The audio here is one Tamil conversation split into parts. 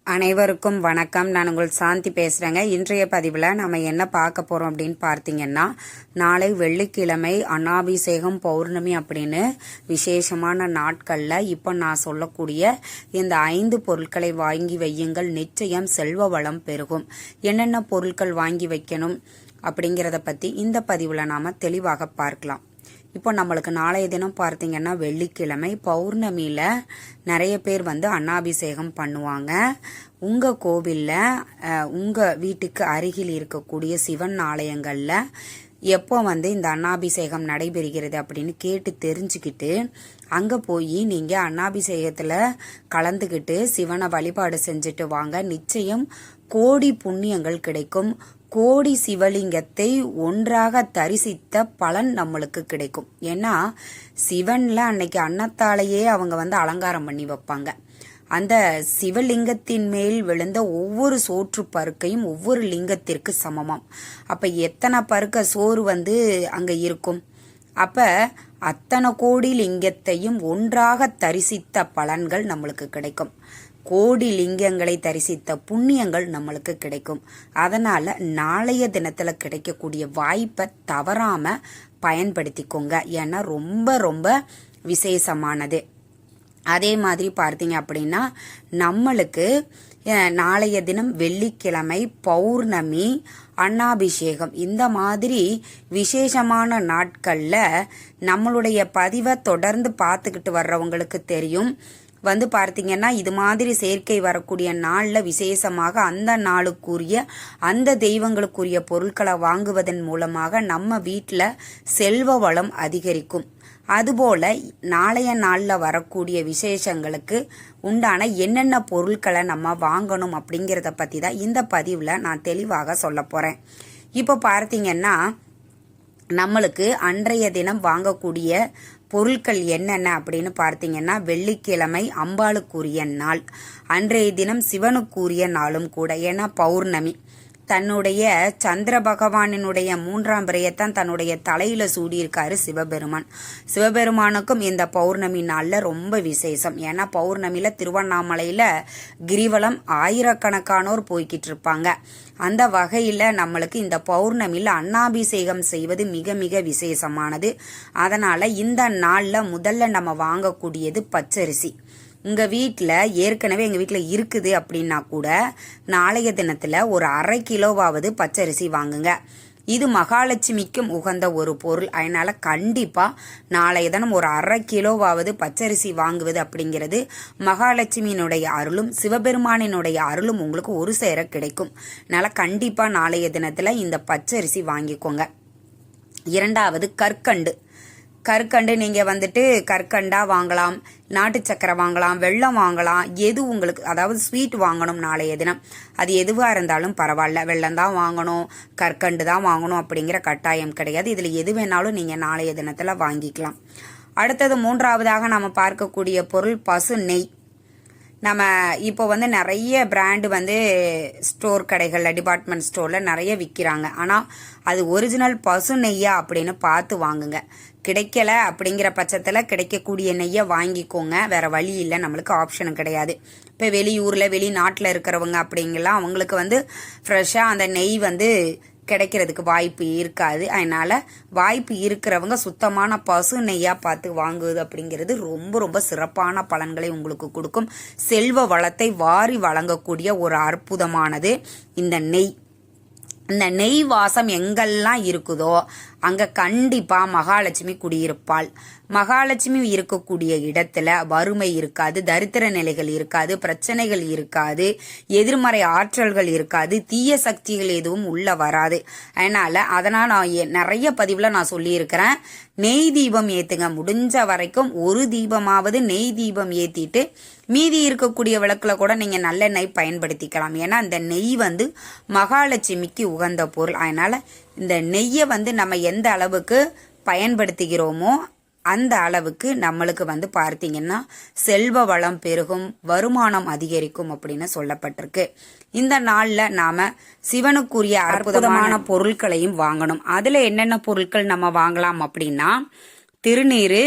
அனைவருக்கும் வணக்கம். நான் உங்கள் சாந்தி பேசுகிறேங்க. இன்றைய பதிவில் நம்ம என்ன பார்க்க போகிறோம் அப்படின்னு பார்த்தீங்கன்னா, நாளை வெள்ளிக்கிழமை அன்னாபிஷேகம் பௌர்ணமி அப்படின்னு விசேஷமான நாட்களில் இப்போ நான் சொல்லக்கூடிய இந்த 5 பொருட்களை வாங்கி வையுங்கள், நிச்சயம் செல்வ வளம் பெருகும். என்னென்ன பொருட்கள் வாங்கி வைக்கணும் அப்படிங்கிறத பற்றி இந்த பதிவில் நாம் தெளிவாக பார்க்கலாம். இப்போ நம்மளுக்கு நாளைய தினம் பார்த்தீங்கன்னா வெள்ளிக்கிழமை பௌர்ணமியில் நிறைய பேர் அன்னாபிஷேகம் பண்ணுவாங்க. உங்கள் கோவிலில் உங்கள் வீட்டுக்கு அருகில் இருக்கக்கூடிய சிவன் ஆலயங்களில் எப்போ இந்த அன்னாபிஷேகம் நடைபெறுகிறது அப்படின்னு கேட்டு தெரிஞ்சுக்கிட்டு அங்கே போய் நீங்கள் அன்னாபிஷேகத்தில் கலந்துக்கிட்டு சிவனை வழிபாடு செஞ்சுட்டு வாங்க. நிச்சயம் கோடி புண்ணியங்கள் கிடைக்கும். கோடி சிவலிங்கத்தை ஒன்றாக தரிசித்த பலன் நம்மளுக்கு கிடைக்கும். ஏன்னா சிவன்ல அன்னைக்கு அன்னத்தாலேயே அவங்க அலங்காரம் பண்ணி வைப்பாங்க. அந்த சிவலிங்கத்தின் மேல் விழுந்த ஒவ்வொரு சோற்று பருக்கையும் ஒவ்வொரு லிங்கத்திற்கு சமமாம். அப்ப எத்தனை பருக்க சோறு அங்க இருக்கும். அப்ப அத்தனை கோடி லிங்கத்தையும் ஒன்றாக தரிசித்த பலன்கள் நம்மளுக்கு கிடைக்கும். கோடி லிங்கங்களை தரிசித்த புண்ணியங்கள் நம்மளுக்கு கிடைக்கும். அதனால நாளைய தினத்துல கிடைக்கக்கூடிய வாய்ப்பை தவறாம பயன்படுத்திக்கோங்க. ஏன்னா ரொம்ப ரொம்ப விசேஷமானது. அதே மாதிரி பார்த்தீங்க அப்படின்னா நம்மளுக்கு நாளைய தினம் வெள்ளிக்கிழமை பௌர்ணமி அன்னாபிஷேகம் இந்த மாதிரி விசேஷமான நாட்கள்ல நம்மளுடைய பதிவை தொடர்ந்து பார்த்துக்கிட்டு வர்றவங்களுக்கு தெரியும். பார்த்தீங்கன்னா இது மாதிரி சேர்க்கை வரக்கூடிய நாளில் விசேஷமாக அந்த நாளுக்குரிய அந்த தெய்வங்களுக்குரிய பொருட்களை வாங்குவதன் மூலமாக நம்ம வீட்டில் செல்வ வளம் அதிகரிக்கும். அதுபோல நாளைய நாளில் வரக்கூடிய விசேஷங்களுக்கு உண்டான என்னென்ன பொருட்களை நம்ம வாங்கணும் அப்படிங்கிறத பற்றி தான் இந்த பதிவில் நான் தெளிவாக சொல்ல போகிறேன். இப்போ பார்த்தீங்கன்னா நம்மளுக்கு அன்றைய தினம் வாங்கக்கூடிய பொருட்கள் என்னென்ன அப்படின்னு பார்த்தீங்கன்னா, வெள்ளிக்கிழமை அம்பாளுக்குரிய நாள், அன்றைய தினம் சிவனுக்குரிய நாளும் கூட. ஏன்னா பௌர்ணமி தன்னுடைய சந்திர பகவானினுடைய 3ஆம் பிறையத்தான் தன்னுடைய தலையில சூடியிருக்காரு சிவபெருமான். சிவபெருமானுக்கும் இந்த பௌர்ணமி நாள்ல ரொம்ப விசேஷம். ஏன்னா பௌர்ணமியில திருவண்ணாமலையில கிரிவலம் ஆயிரக்கணக்கானோர் போய்கிட்டு இருப்பாங்க. அந்த வகையில நம்மளுக்கு இந்த பௌர்ணமியில அன்னாபிஷேகம் செய்வது மிக மிக விசேஷமானது. அதனால இந்த நாள்ல முதல்ல நம்ம வாங்கக்கூடியது பச்சரிசி. உங்க வீட்டில் ஏற்கனவே எங்கள் வீட்டில் இருக்குது அப்படின்னா கூட நாளைய தினத்தில் ஒரு 1/2 கிலோவாவது பச்சரிசி வாங்குங்க. இது மகாலட்சுமிக்கும் உகந்த ஒரு பொருள். அதனால கண்டிப்பாக நாளைய தினம் ஒரு 1/2 கிலோவாவது பச்சரிசி வாங்குவது அப்படிங்கிறது மகாலட்சுமியினுடைய அருளும் சிவபெருமானினுடைய அருளும் உங்களுக்கு ஒரு சேர கிடைக்கும். அதனால கண்டிப்பாக நாளைய தினத்தில் இந்த பச்சரிசி வாங்கிக்கோங்க. 2வது கற்கண்டு நீங்கள் கற்கண்டா வாங்கலாம், நாட்டு சக்கரை வாங்கலாம், வெல்லம் வாங்கலாம். எது உங்களுக்கு அதாவது ஸ்வீட் வாங்கணும் நாளைய தினம், அது எதுவாக இருந்தாலும் பரவாயில்ல. வெல்லம் தான் வாங்கணும், கற்கண்டு தான் வாங்கணும் அப்படிங்கிற கட்டாயம் கிடையாது. இதில் எது வேணாலும் நீங்கள் நாளைய தினத்தில் வாங்கிக்கலாம். அடுத்தது 3வதாக நம்ம பார்க்கக்கூடிய பொருள் பசு நெய். நம்ம இப்போ நிறைய பிராண்டு ஸ்டோர் கடைகளில் டிபார்ட்மெண்ட் ஸ்டோரில் நிறைய விற்கிறாங்க. ஆனால் அது ஒரிஜினல் பசு நெய்யா அப்படின்னு பார்த்து வாங்குங்க. கிடைக்கல அப்படிங்கிற பட்சத்தில் கிடைக்கக்கூடிய நெய்யை வாங்கிக்கோங்க. வேற வழி இல்லை, நம்மளுக்கு ஆப்ஷனும் கிடையாது. இப்போ வெளியூரில் வெளிநாட்டில் இருக்கிறவங்க அப்படிங்கலாம் அவங்களுக்கு ஃப்ரெஷ்ஷாக அந்த நெய் கிடைக்கிறதுக்கு வாய்ப்பு இருக்காது. அதனால வாய்ப்பு இருக்கிறவங்க சுத்தமான பசு நெய்யா பார்த்து வாங்குவது அப்படிங்கிறது ரொம்ப ரொம்ப சிறப்பான பலன்களை உங்களுக்கு கொடுக்கும். செல்வ வளத்தை வாரி வழங்கக்கூடிய ஒரு அற்புதமானது இந்த நெய். இந்த நெய் வாசம் எங்கெல்லாம் இருக்குதோ அங்க கண்டிப்பா மகாலட்சுமி குடியிருப்பாள். மகாலட்சுமி இருக்கக்கூடிய இடத்துல வறுமை இருக்காது, தரித்திர நிலைகள் இருக்காது, பிரச்சனைகள் இருக்காது, எதிர்மறை ஆற்றல்கள் இருக்காது, தீய சக்திகள் எதுவும் உள்ள வராது. அதனால நான் நிறைய பதிவுல நான் சொல்லியிருக்கிறேன், நெய் தீபம் ஏத்துங்க. முடிஞ்ச வரைக்கும் ஒரு தீபமாவது நெய் தீபம் ஏத்திட்டு மீதி இருக்கக்கூடிய விளக்குல கூட நீங்க நல்லெண்ணெய் பயன்படுத்திக்கலாம். ஏன்னா இந்த நெய் மகாலட்சுமிக்கு உகந்த பொருள். அதனால இந்த நெய்யை நம்ம எந்த அளவுக்கு பயன்படுத்துகிறோமோ அந்த அளவுக்கு நம்மளுக்கு பார்த்தீங்கன்னா செல்வ வளம் பெருகும், வருமானம் அதிகரிக்கும் அப்படின்னு சொல்லப்பட்டிருக்கு. இந்த நாள்ல நாம சிவனுக்குரிய அற்புதமான பொருட்களையும் வாங்கணும். அதுல என்னென்ன பொருட்கள் நம்ம வாங்கலாம் அப்படின்னா, திருநீரு,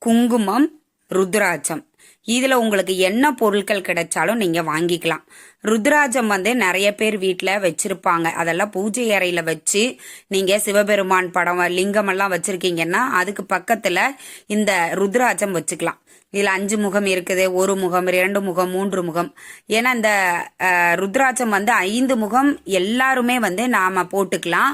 குங்குமம், ருத்ராட்சம் இதில் உங்களுக்கு என்ன பொருட்கள் கிடைச்சாலும் நீங்கள் வாங்கிக்கலாம். ருத்ராஜம் நிறைய பேர் வீட்டில் வச்சிருப்பாங்க. அதெல்லாம் பூஜை அறையில் வச்சு நீங்கள் சிவபெருமான் படம் லிங்கம் எல்லாம் வச்சிருக்கீங்கன்னா அதுக்கு பக்கத்தில் இந்த ருத்ராஜம் வச்சுக்கலாம். இதில் 5 முகம் இருக்குது, 1 முகம், 2 முகம், 3 முகம். ஏன்னா இந்த ருத்ராட்சம் 5 முகம் எல்லாருமே நாம போட்டுக்கலாம்,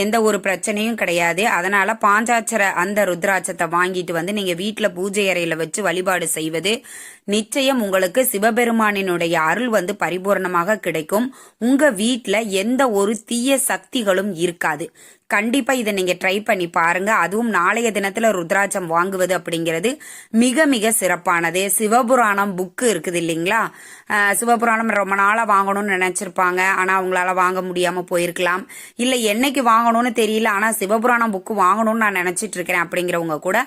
எந்த ஒரு பிரச்சனையும் கிடையாது. அதனால பாஞ்சாட்சர அந்த ருத்ராட்சத்தை வாங்கிட்டு நீங்க வீட்டில் பூஜை அறையில வச்சு வழிபாடு செய்வது நிச்சயம் உங்களுக்கு சிவபெருமானினுடைய அருள் பரிபூர்ணமாக கிடைக்கும். உங்க வீட்டில் எந்த ஒரு தீய சக்திகளும் இருக்காது. கண்டிப்பா இதை நீங்க ட்ரை பண்ணி பாருங்க. அதுவும் நாளைய தினத்துல ருத்ராட்சம் வாங்குவது அப்படிங்கிறது மிக மிக சிறப்பானது. சிவபுராணம் புக்கு இருக்குது இல்லைங்களா, சிவபுராணம் ரொம்ப நாளா வாங்கணும்னு நினைச்சிருப்பாங்க, ஆனா அவங்களால வாங்க முடியாம போயிருக்கலாம். இல்ல என்னைக்கு வாங்கணும்னு தெரியல, ஆனா சிவபுராணம் புக்கு வாங்கணும்னு நான் நினைச்சிட்டு இருக்கிறேன் அப்படிங்கிறவங்க கூட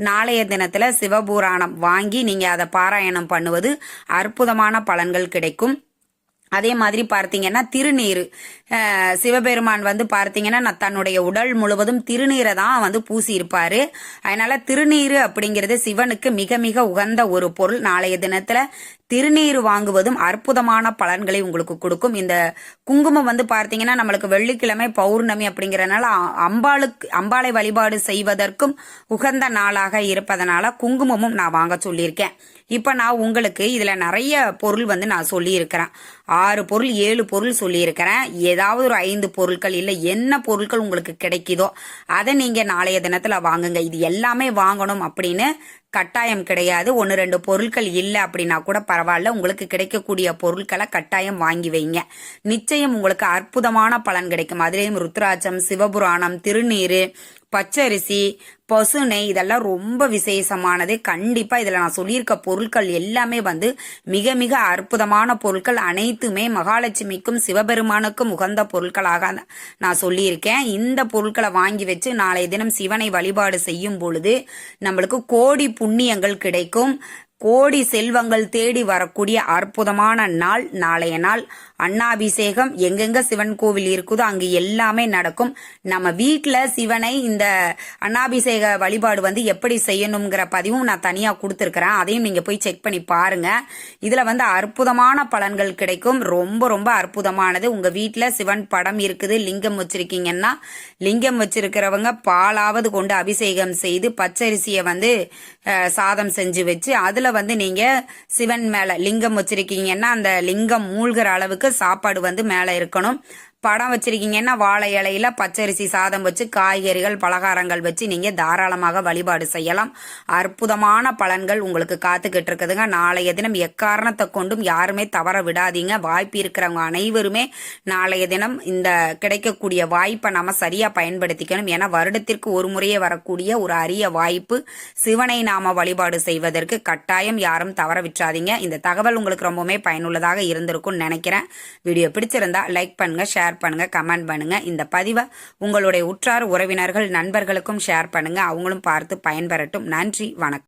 நாளைய தினத்துல சிவபுராணம் வாங்கி நீங்க அதை பாராயணம் பண்ணுவது அற்புதமான பலன்கள் கிடைக்கும். அதே மாதிரி பார்த்தீங்கன்னா திருநீர், சிவபெருமான் பார்த்தீங்கன்னா தன்னுடைய உடல் முழுவதும் திருநீரை தான் பூசி இருப்பாரு. அதனால திருநீர் அப்படிங்கிறது சிவனுக்கு மிக மிக உகந்த ஒரு பொருள். நாளைய தினத்துல திருநீர் வாங்குவதும் அற்புதமான பலன்களை உங்களுக்கு கொடுக்கும். இந்த குங்குமம் பார்த்தீங்கன்னா நம்மளுக்கு வெள்ளிக்கிழமை பௌர்ணமி அப்படிங்கறதுனால அம்பாளை வழிபாடு செய்வதற்கும் உகந்த நாளாக இருப்பதனால குங்குமமும் நான் வாங்க சொல்லியிருக்கேன். இப்ப நான் உங்களுக்கு இதுல நிறைய பொருள் நான் சொல்லி இருக்கிறேன். 6 பொருள் 7 பொருள் சொல்லி இருக்கிறேன். ஏதாவது ஒரு 5 பொருட்கள் இல்ல என்ன பொருட்கள் உங்களுக்கு கிடைக்குதோ அதை நீங்க நாளைய தினத்துல வாங்குங்க. இது எல்லாமே வாங்கணும் அப்படின்னு கட்டாயம் கிடையாது. 1-2 பொருட்கள் இல்லை அப்படின்னா கூட பரவாயில்ல, உங்களுக்கு கிடைக்கக்கூடிய பொருட்களை கட்டாயம் வாங்கி வைங்க. நிச்சயம் உங்களுக்கு அற்புதமான பலன் கிடைக்கும். அதுலேயும் ருத்ராட்சம், சிவபுராணம், திருநீர், பச்சரிசி, பசுனை இதெல்லாம் ரொம்ப விசேஷமானது. கண்டிப்பா இதுல நான் சொல்லியிருக்க பொருட்கள் எல்லாமே மிக மிக அற்புதமான பொருட்கள். அனைத்துமே மகாலட்சுமிக்கும் சிவபெருமானுக்கும் உகந்த பொருட்களாக நான் சொல்லியிருக்கேன். இந்த பொருட்களை வாங்கி வச்சு நாளைய தினம் சிவனை வழிபாடு செய்யும் பொழுது நம்மளுக்கு கோடி புண்ணியங்கள் கிடைக்கும். கோடி செல்வங்கள் தேடி வரக்கூடிய அற்புதமான நாள் நாளைய நாள். அன்னாபிஷேகம் எங்கெங்க சிவன் கோவில் இருக்குதோ அங்கு எல்லாமே நடக்கும். நம்ம வீட்டுல சிவனை இந்த அன்னாபிஷேக வழிபாடு எப்படி செய்யணுங்கிற பதிவும் நான் தனியா கொடுத்துருக்கிறேன். அதையும் நீங்க போய் செக் பண்ணி பாருங்க. இதுல அற்புதமான பலன்கள் கிடைக்கும். ரொம்ப ரொம்ப அற்புதமானது. உங்க வீட்டுல சிவன் படம் இருக்குது, லிங்கம் வச்சிருக்கீங்கன்னா லிங்கம் வச்சிருக்கிறவங்க பாலாவது கொண்டு அபிஷேகம் செய்து பச்சரிசியை சாதம் செஞ்சு வச்சு அதுல நீங்க சிவன் மேல லிங்கம் வச்சிருக்கீங்கன்னா அந்த லிங்கம் மூழ்கிற அளவுக்கு சாப்பாடு மேல இருக்கணும். படம் வச்சிருக்கீங்கன்னா வாழை இலையில பச்சரிசி சாதம் வச்சு காய்கறிகள் பலகாரங்கள் வச்சு நீங்க தாராளமாக வழிபாடு செய்யலாம். அற்புதமான பலன்கள் உங்களுக்கு காத்துக்கிட்டு இருக்குதுங்க. நாளைய தினம் எக்காரணத்தை கொண்டும் யாருமே தவற விடாதீங்க. வாய்ப்பு இருக்கிறவங்க அனைவருமே நாளைய தினம் இந்த கிடைக்கக்கூடிய வாய்ப்பை நம்ம சரியா பயன்படுத்திக்கணும். ஏன்னா வருடத்திற்கு ஒரு முறையே வரக்கூடிய ஒரு அரிய வாய்ப்பு. சிவனை நாம வழிபாடு செய்வதற்கு கட்டாயம் யாரும் தவற விட்டுறாதீங்க. இந்த தகவல் உங்களுக்கு ரொம்பவுமே பயனுள்ளதாக இருந்திருக்கும்னு நினைக்கிறேன். வீடியோ பிடிச்சிருந்தா லைக் பண்ணுங்க, ஷேர் பண்ணுங்க, கமெண்ட் பண்ணுங்க. இந்த பதிவை உங்களுடைய உற்றார் உறவினர்கள் நண்பர்களுக்கும் ஷேர் பண்ணுங்க. அவங்களும் பார்த்து பயன்பெறட்டும். நன்றி, வணக்கம்.